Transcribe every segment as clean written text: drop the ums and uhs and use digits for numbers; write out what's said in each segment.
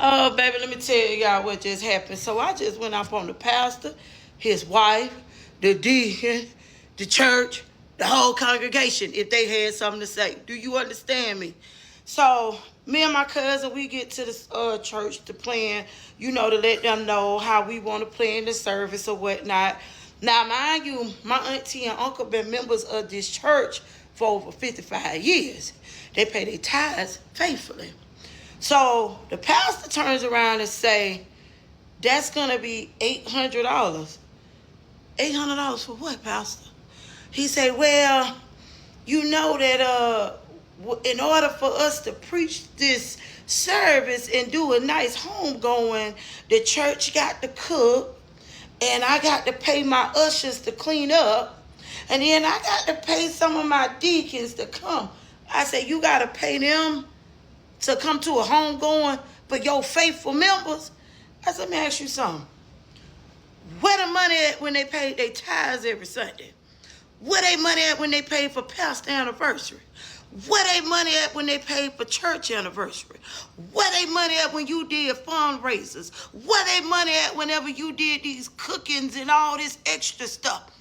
Oh, baby, let me tell y'all what just happened. So I just went up on the pastor, his wife, the deacon, the church, the whole congregation, if they had something to say. Do you understand me? So me and my cousin, we get to the church to plan, to let them know how we want to plan the service or whatnot. Now, mind you, my auntie and uncle been members of this church for over 55 years. They pay their tithes faithfully. So the pastor turns around and say, that's gonna be $800. $800 for what, Pastor? He said, well, you know that in order for us to preach this service and do a nice homegoing, the church got to cook, and I got to pay my ushers to clean up, and then I got to pay some of my deacons to come. I said, you got to pay them to come to a home going for your faithful members? I said, let me ask you something. Where the money at when they pay their tithes every Sunday? Where they money at when they pay for pastor anniversary? Where they money at when they pay for church anniversary? Where they money at when you did fundraisers? Where they money at whenever you did these cookings and all this extra stuff?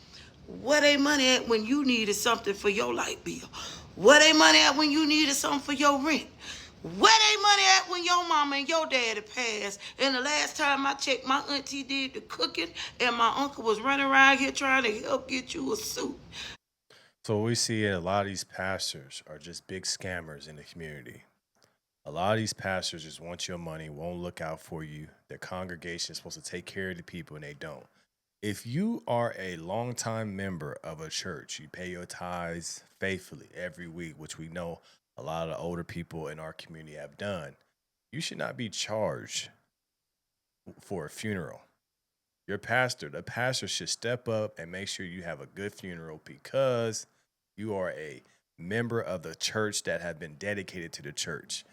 Where they money at when you needed something for your light bill? Where they money at when you needed something for your rent? Where they money at when your mama and your daddy passed? And the last time I checked, my auntie did the cooking, and my uncle was running around here trying to help get you a suit. So what we see a lot of these pastors are just big scammers in the community. A lot of these pastors just want your money, won't look out for you. Their congregation is supposed to take care of the people and they don't. If you are a longtime member of a church, you pay your tithes faithfully every week, which we know a lot of the older people in our community have done. You should not be charged for a funeral. Your pastor, the pastor should step up and make sure you have a good funeral because you are a member of the church that have been dedicated to the church.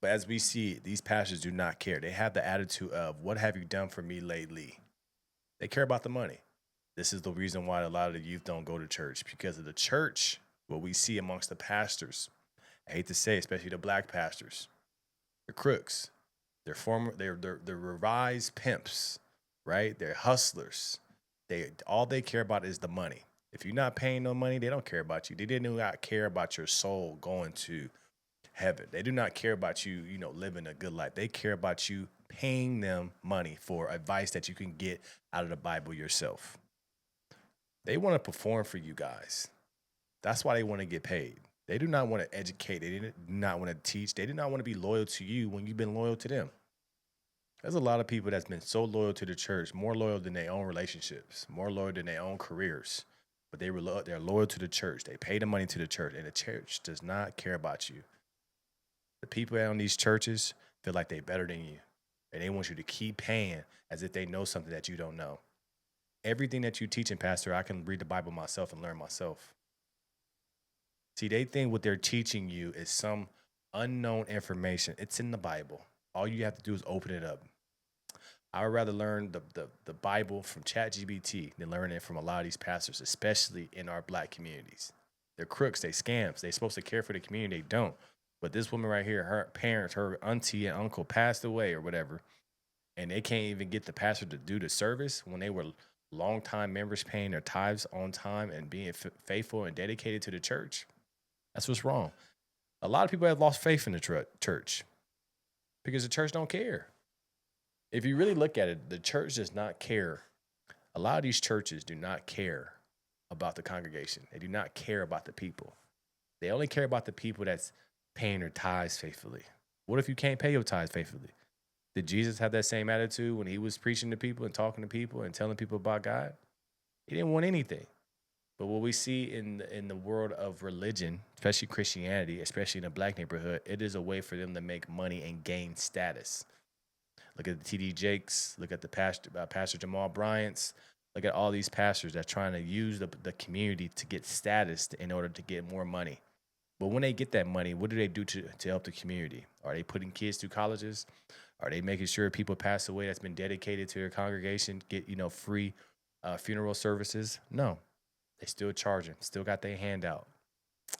But as we see, these pastors do not care. They have the attitude of, what have you done for me lately? They care about the money. This is the reason why a lot of the youth don't go to church, because of the church, what we see amongst the pastors. I hate to say, especially the black pastors, they're crooks. They're revised pimps, right? They're hustlers. They care about is the money. If you're not paying no money, they don't care about you. They do not care about your soul going to heaven. They do not care about you, living a good life. They care about you paying them money for advice that you can get out of the Bible yourself. They want to perform for you guys. That's why they want to get paid. They do not want to educate. They do not want to teach. They do not want to be loyal to you when you've been loyal to them. There's a lot of people that's been so loyal to the church, more loyal than their own relationships, more loyal than their own careers. But they're loyal to the church. They pay the money to the church, and the church does not care about you. The people on these churches feel like they're better than you, and they want you to keep paying as if they know something that you don't know. Everything that you teach, and pastor, I can read the Bible myself and learn myself. See, they think what they're teaching you is some unknown information. It's in the Bible. All you have to do is open it up. I would rather learn the Bible from ChatGPT than learn it from a lot of these pastors, especially in our black communities. They're crooks, they scams. They're supposed to care for the community, they don't. But this woman right here, her parents, her auntie and uncle passed away or whatever, and they can't even get the pastor to do the service when they were longtime members paying their tithes on time and being faithful and dedicated to the church. That's what's wrong. A lot of people have lost faith in the church because the church don't care. If you really look at it, the church does not care. A lot of these churches do not care about the congregation. They do not care about the people. They only care about the people that's paying their tithes faithfully. What if you can't pay your tithes faithfully? Did Jesus have that same attitude when he was preaching to people and talking to people and telling people about God? He didn't want anything. But what we see in the world of religion, especially Christianity, especially in the black neighborhood, it is a way for them to make money and gain status. Look at the TD Jakes. Look at the Pastor Jamal Bryant's. Look at all these pastors that are trying to use the community to get status in order to get more money. But when they get that money, what do they do to help the community? Are they putting kids through colleges? Are they making sure people pass away that's been dedicated to their congregation get free funeral services? No, they still charging, still got their hand out.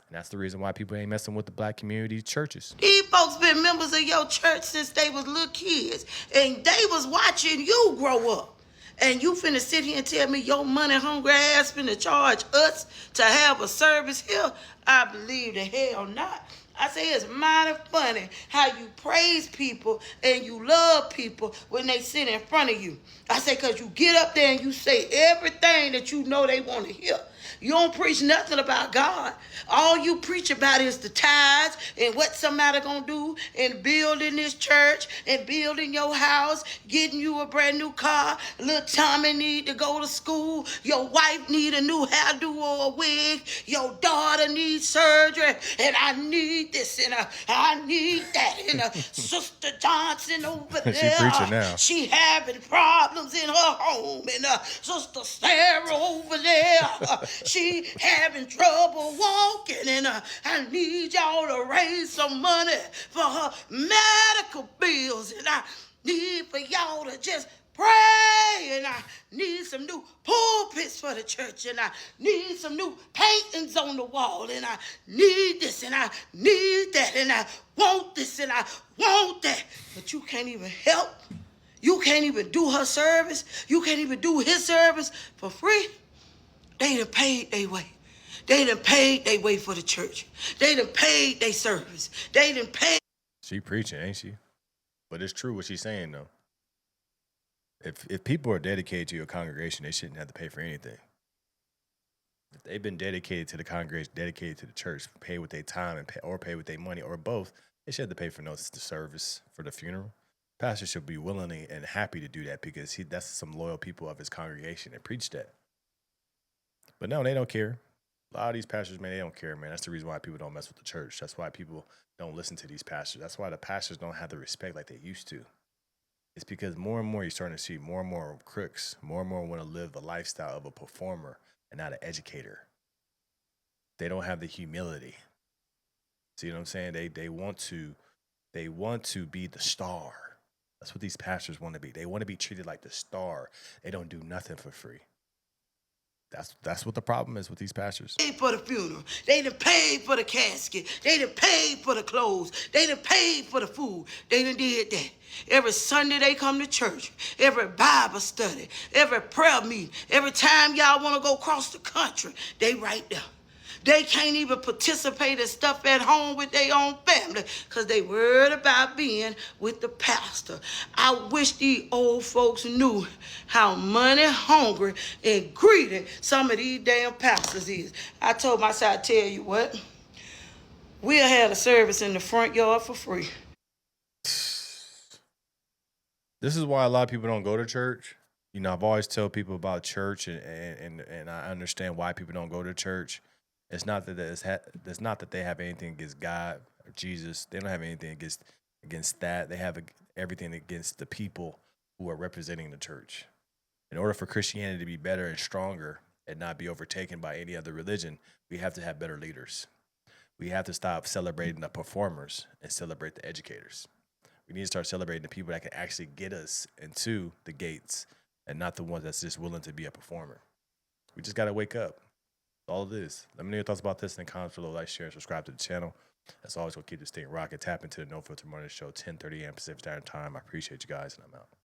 And that's the reason why people ain't messing with the black community churches. These folks been members of your church since they was little kids, and they was watching you grow up. And you finna sit here and tell me your money hungry ass finna charge us to have a service here? I believe the hell not. I say it's mighty funny how you praise people and you love people when they sit in front of you. I say because you get up there and you say everything that you know they want to hear. You don't preach nothing about God. All you preach about is the tithes and what somebody gonna do in building this church and building your house, getting you a brand new car. Little Tommy need to go to school. Your wife need a new hairdo or a wig. Your daughter needs surgery, and I need this and I need that. And Sister Johnson over there, She preaching now. she having problems in her home, and Sister Sarah over there, she having trouble walking, and I need y'all to raise some money for her medical bills, and I need for y'all to just pray, and I need some new pulpits for the church, and I need some new paintings on the wall, and I need this, and I need that, and I want this, and I want that. But you can't even help. You can't even do her service. You can't even do his service for free. They done paid their way. They done paid their way for the church. They done paid their service. They done paid. She preaching, ain't she? But it's true what she's saying, though. If people are dedicated to your congregation, they shouldn't have to pay for anything. If they've been dedicated to the congregation, dedicated to the church, pay with their time or pay with their money or both, they should have to pay for the service for the funeral. Pastor should be willing and happy to do that because that's some loyal people of his congregation that preach that. But no, they don't care. A lot of these pastors, man, they don't care, man. That's the reason why people don't mess with the church. That's why people don't listen to these pastors. That's why the pastors don't have the respect like they used to. It's because more and more you're starting to see more and more crooks, more and more want to live the lifestyle of a performer and not an educator. They don't have the humility. See what I'm saying? They want to be the star. That's what these pastors want to be. They want to be treated like the star. They don't do nothing for free. That's what the problem is with these pastors. Paid for the funeral. They done paid for the casket. They done paid for the clothes. They done paid for the food. They done did that. Every Sunday they come to church. Every Bible study. Every prayer meeting. Every time y'all want to go across the country, they right there. They can't even participate in stuff at home with their own family because they worried about being with the pastor. I wish these old folks knew how money hungry and greedy some of these damn pastors is. I told myself, I tell you what, we'll have a service in the front yard for free. This is why a lot of people don't go to church. You know, I've always tell people about church, and I understand why people don't go to church. It's not that it's not that they have anything against God or Jesus. They don't have anything against that. They have everything against the people who are representing the church. In order for Christianity to be better and stronger and not be overtaken by any other religion, we have to have better leaders. We have to stop celebrating the performers and celebrate the educators. We need to start celebrating the people that can actually get us into the gates and not the ones that's just willing to be a performer. We just got to wake up. All of this. Let me know your thoughts about this in the comments below. Like, share, and subscribe to the channel. As always, we'll keep this thing rocking. Tap into the No Filter Morning Show, 10:30 a.m. Pacific Standard Time. I appreciate you guys, and I'm out.